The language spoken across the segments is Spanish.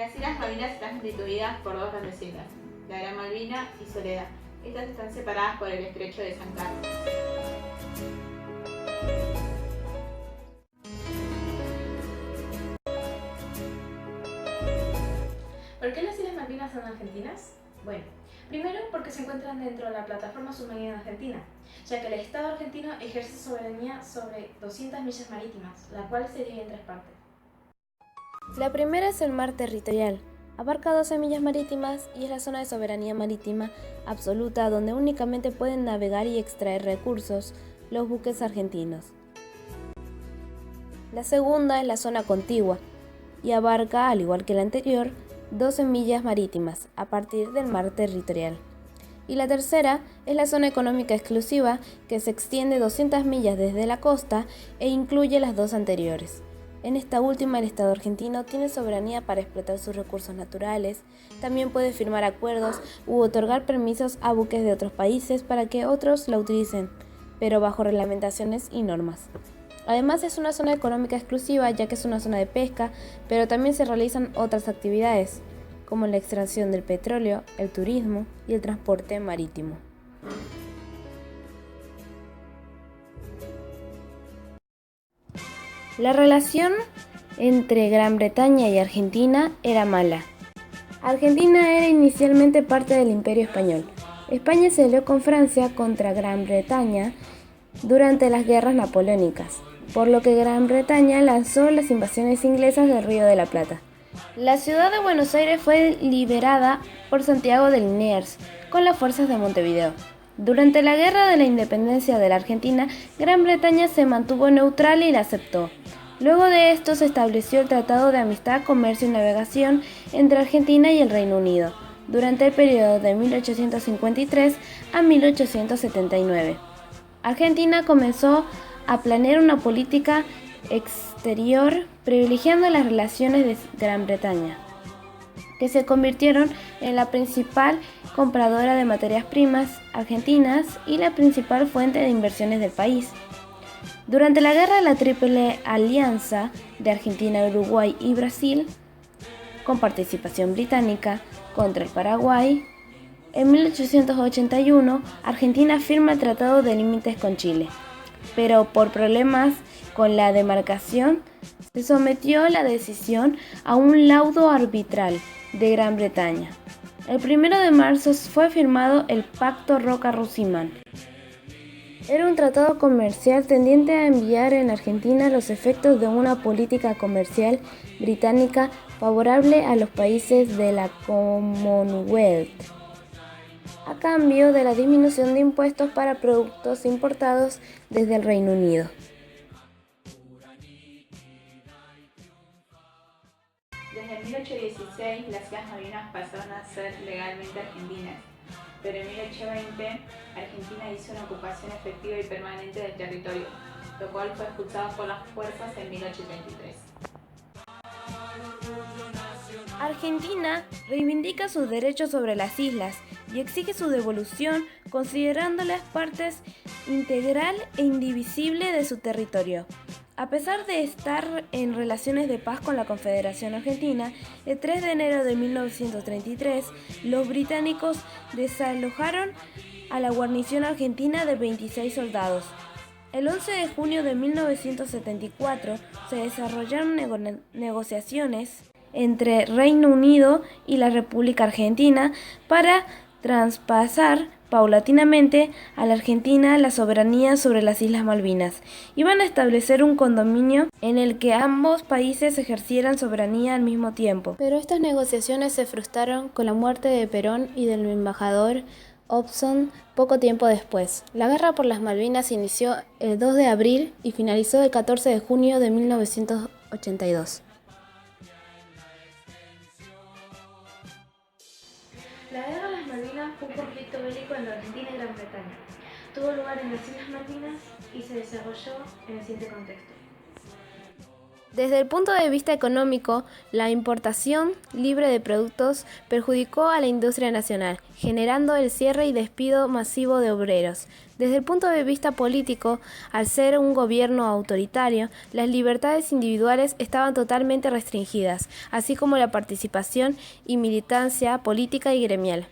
Las Islas Malvinas están constituidas por dos grandes islas, la Gran Malvina y Soledad. Estas están separadas por el estrecho de San Carlos. ¿Por qué las Islas Malvinas son argentinas? Bueno, primero porque se encuentran dentro de la plataforma submarina argentina, ya que el Estado argentino ejerce soberanía sobre 200 millas marítimas, la cual se divide en tres partes. La primera es el mar territorial. Abarca 12 millas marítimas y es la zona de soberanía marítima absoluta donde únicamente pueden navegar y extraer recursos los buques argentinos. La segunda es la zona contigua y abarca, al igual que la anterior, 12 millas marítimas a partir del mar territorial. Y la tercera es la zona económica exclusiva que se extiende 200 millas desde la costa e incluye las dos anteriores. En esta última, el Estado argentino tiene soberanía para explotar sus recursos naturales, también puede firmar acuerdos u otorgar permisos a buques de otros países para que otros la utilicen, pero bajo reglamentaciones y normas. Además es una zona económica exclusiva ya que es una zona de pesca, pero también se realizan otras actividades, como la extracción del petróleo, el turismo y el transporte marítimo. La relación entre Gran Bretaña y Argentina era mala. Argentina era inicialmente parte del Imperio Español. España se alió con Francia contra Gran Bretaña durante las guerras napoleónicas, por lo que Gran Bretaña lanzó las invasiones inglesas del Río de la Plata. La ciudad de Buenos Aires fue liberada por Santiago de Liniers con las fuerzas de Montevideo. Durante la Guerra de la Independencia de la Argentina, Gran Bretaña se mantuvo neutral y la aceptó. Luego de esto se estableció el Tratado de Amistad, Comercio y Navegación entre Argentina y el Reino Unido, durante el periodo de 1853 a 1879. Argentina comenzó a planear una política exterior privilegiando las relaciones de Gran Bretaña, que se convirtieron en la principal compradora de materias primas argentinas y la principal fuente de inversiones del país. Durante la guerra de la Triple Alianza de Argentina, Uruguay y Brasil, con participación británica, contra el Paraguay, en 1881 Argentina firma el Tratado de Límites con Chile, pero por problemas con la demarcación se sometió la decisión a un laudo arbitral de Gran Bretaña. El 1 de marzo fue firmado el Pacto Roca-Ruziman. Era un tratado comercial tendiente a enviar en Argentina los efectos de una política comercial británica favorable a los países de la Commonwealth, a cambio de la disminución de impuestos para productos importados desde el Reino Unido. Desde 1816 las Islas Malvinas pasaron a ser legalmente argentinas, pero en 1820 Argentina hizo una ocupación efectiva y permanente del territorio, lo cual fue expulsado por las fuerzas en 1833. Argentina reivindica sus derechos sobre las islas y exige su devolución considerándolas partes integral e indivisible de su territorio. A pesar de estar en relaciones de paz con la Confederación Argentina, el 3 de enero de 1933 los británicos desalojaron a la guarnición argentina de 26 soldados. El 11 de junio de 1974 se desarrollaron negociaciones entre Reino Unido y la República Argentina para traspasar paulatinamente a la Argentina la soberanía sobre las Islas Malvinas. Iban a establecer un condominio en el que ambos países ejercieran soberanía al mismo tiempo. Pero estas negociaciones se frustraron con la muerte de Perón y del embajador Hobson poco tiempo después. La guerra por las Malvinas inició el 2 de abril y finalizó el 14 de junio de 1982. La guerra de las Malvinas fue un conflicto bélico entre Argentina y Gran Bretaña. Tuvo lugar en las Islas Malvinas y se desarrolló en el siguiente contexto. Desde el punto de vista económico, la importación libre de productos perjudicó a la industria nacional, generando el cierre y despido masivo de obreros. Desde el punto de vista político, al ser un gobierno autoritario, las libertades individuales estaban totalmente restringidas, así como la participación y militancia política y gremial.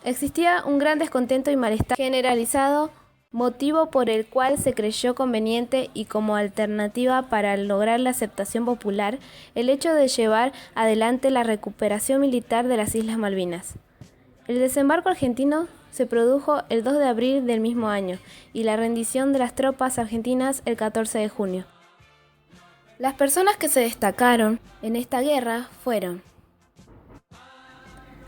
Existía un gran descontento y malestar generalizado, motivo por el cual se creyó conveniente y como alternativa para lograr la aceptación popular el hecho de llevar adelante la recuperación militar de las Islas Malvinas. El desembarco argentino se produjo el 2 de abril del mismo año y la rendición de las tropas argentinas el 14 de junio. Las personas que se destacaron en esta guerra fueron: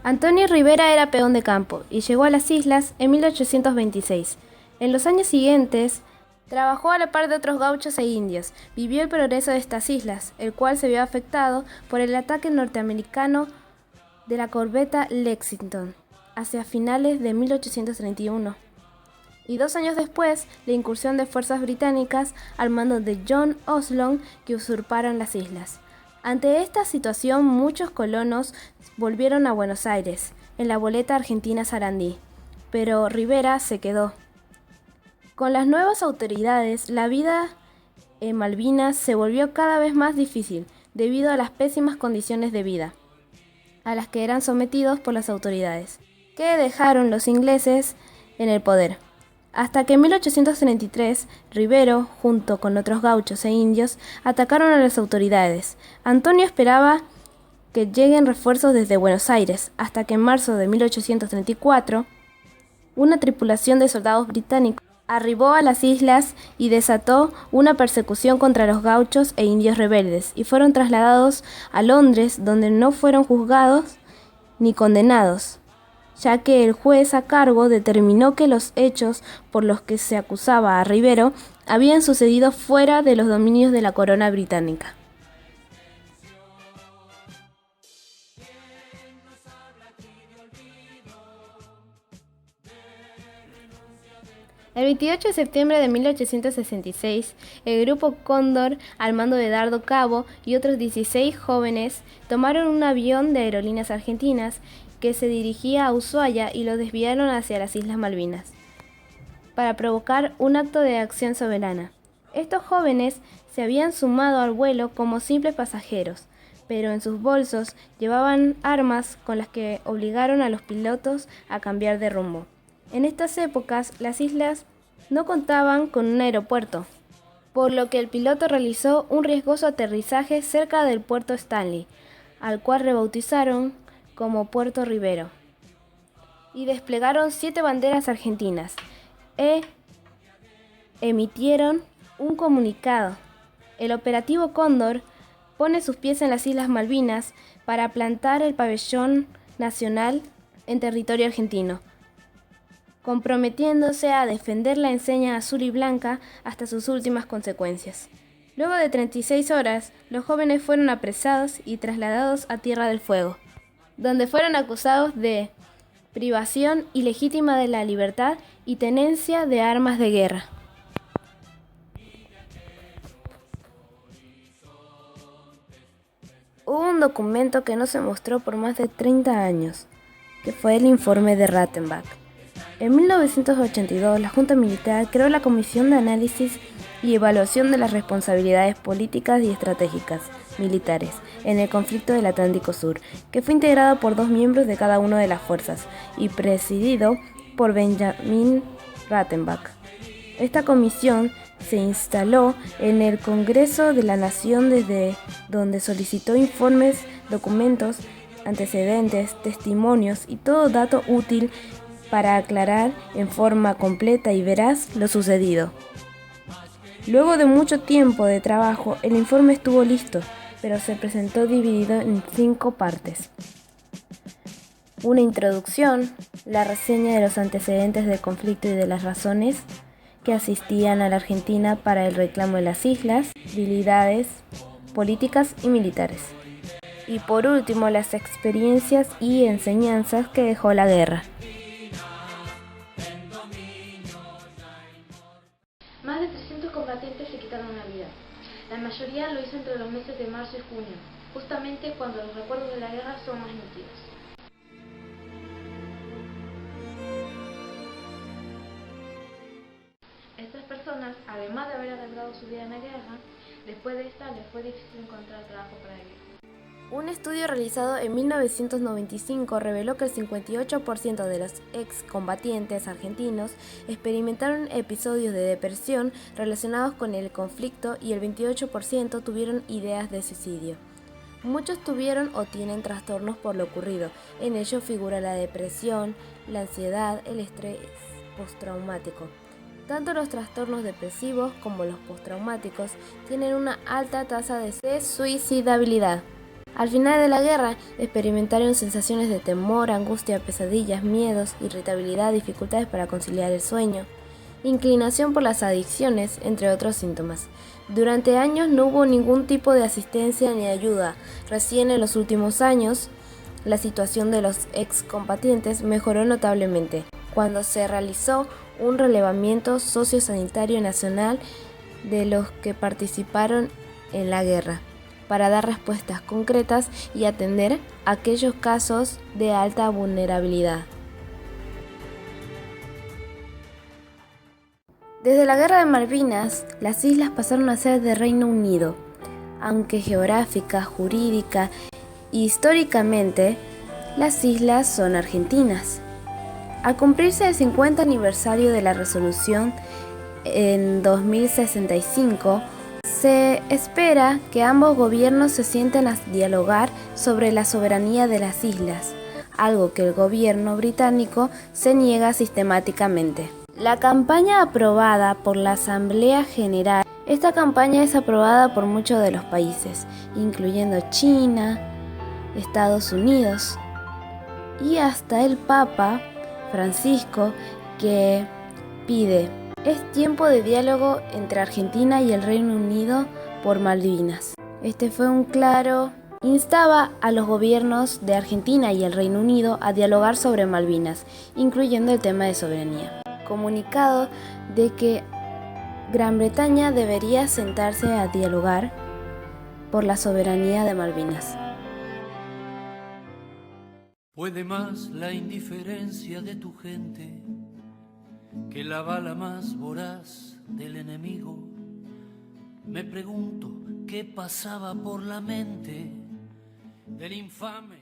Antonio Rivera era peón de campo y llegó a las islas en 1826. En los años siguientes, trabajó a la par de otros gauchos e indios. Vivió el progreso de estas islas, el cual se vio afectado por el ataque norteamericano de la corbeta Lexington hacia finales de 1831. Y 2 años después, la incursión de fuerzas británicas al mando de John Oslon que usurparon las islas. Ante esta situación, muchos colonos volvieron a Buenos Aires, en la goleta argentina Sarandí, pero Rivera se quedó. Con las nuevas autoridades, la vida en Malvinas se volvió cada vez más difícil debido a las pésimas condiciones de vida a las que eran sometidos por las autoridades, que dejaron los ingleses en el poder. Hasta que en 1833, Rivero, junto con otros gauchos e indios, atacaron a las autoridades. Antonio esperaba que lleguen refuerzos desde Buenos Aires, hasta que en marzo de 1834, una tripulación de soldados británicos arribó a las islas y desató una persecución contra los gauchos e indios rebeldes y fueron trasladados a Londres, donde no fueron juzgados ni condenados, ya que el juez a cargo determinó que los hechos por los que se acusaba a Rivero habían sucedido fuera de los dominios de la corona británica. El 28 de septiembre de 1866, el grupo Cóndor, al mando de Dardo Cabo y otros 16 jóvenes, tomaron un avión de Aerolíneas Argentinas que se dirigía a Ushuaia y lo desviaron hacia las Islas Malvinas, para provocar un acto de acción soberana. Estos jóvenes se habían sumado al vuelo como simples pasajeros, pero en sus bolsos llevaban armas con las que obligaron a los pilotos a cambiar de rumbo. En estas épocas, las islas no contaban con un aeropuerto, por lo que el piloto realizó un riesgoso aterrizaje cerca del puerto Stanley, al cual rebautizaron como Puerto Rivero, y desplegaron 7 banderas argentinas emitieron un comunicado. El operativo Cóndor pone sus pies en las Islas Malvinas para plantar el pabellón nacional en territorio argentino, comprometiéndose a defender la enseña azul y blanca hasta sus últimas consecuencias. Luego de 36 horas, los jóvenes fueron apresados y trasladados a Tierra del Fuego, donde fueron acusados de privación ilegítima de la libertad y tenencia de armas de guerra. Hubo un documento que no se mostró por más de 30 años, que fue el informe de Rattenbach. En 1982, la Junta Militar creó la Comisión de Análisis y Evaluación de las Responsabilidades Políticas y Estratégicas Militares en el conflicto del Atlántico Sur, que fue integrado por 2 miembros de cada una de las fuerzas y presidido por Benjamin Rattenbach. Esta comisión se instaló en el Congreso de la Nación, desde donde solicitó informes, documentos, antecedentes, testimonios y todo dato útil para aclarar en forma completa y veraz lo sucedido. Luego de mucho tiempo de trabajo, el informe estuvo listo, pero se presentó dividido en 5 partes. Una introducción, la reseña de los antecedentes del conflicto y de las razones que asistían a la Argentina para el reclamo de las islas, habilidades políticas y militares. Y por último, las experiencias y enseñanzas que dejó la guerra. Más de 300 combatientes se quitaron la vida. La mayoría lo hizo entre de los meses de marzo y junio, justamente cuando los recuerdos de la guerra son más nítidos. Estas personas, además de haber arriesgado su vida en la guerra, después de esta les fue difícil encontrar trabajo para ellos. Un estudio realizado en 1995 reveló que el 58% de los excombatientes argentinos experimentaron episodios de depresión relacionados con el conflicto y el 28% tuvieron ideas de suicidio. Muchos tuvieron o tienen trastornos por lo ocurrido. En ello figura la depresión, la ansiedad, el estrés postraumático. Tanto los trastornos depresivos como los postraumáticos tienen una alta tasa de suicidabilidad. Al final de la guerra, experimentaron sensaciones de temor, angustia, pesadillas, miedos, irritabilidad, dificultades para conciliar el sueño, inclinación por las adicciones, entre otros síntomas. Durante años no hubo ningún tipo de asistencia ni ayuda. Recién en los últimos años, la situación de los excombatientes mejoró notablemente, cuando se realizó un relevamiento sociosanitario nacional de los que participaron en la guerra, para dar respuestas concretas y atender aquellos casos de alta vulnerabilidad. Desde la Guerra de Malvinas, las islas pasaron a ser de Reino Unido, aunque geográfica, jurídica e históricamente las islas son argentinas. Al cumplirse el 50 aniversario de la resolución en 2065, se espera que ambos gobiernos se sienten a dialogar sobre la soberanía de las islas, algo que el gobierno británico se niega sistemáticamente. La campaña aprobada por la Asamblea General. Esta campaña es aprobada por muchos de los países, incluyendo China, Estados Unidos y hasta el Papa Francisco, que pide: es tiempo de diálogo entre Argentina y el Reino Unido por Malvinas. Este fue un claro. Instaba a los gobiernos de Argentina y el Reino Unido a dialogar sobre Malvinas, incluyendo el tema de soberanía. Comunicado de que Gran Bretaña debería sentarse a dialogar por la soberanía de Malvinas. Puede más la indiferencia de tu gente que la bala más voraz del enemigo. Me pregunto qué pasaba por la mente del infame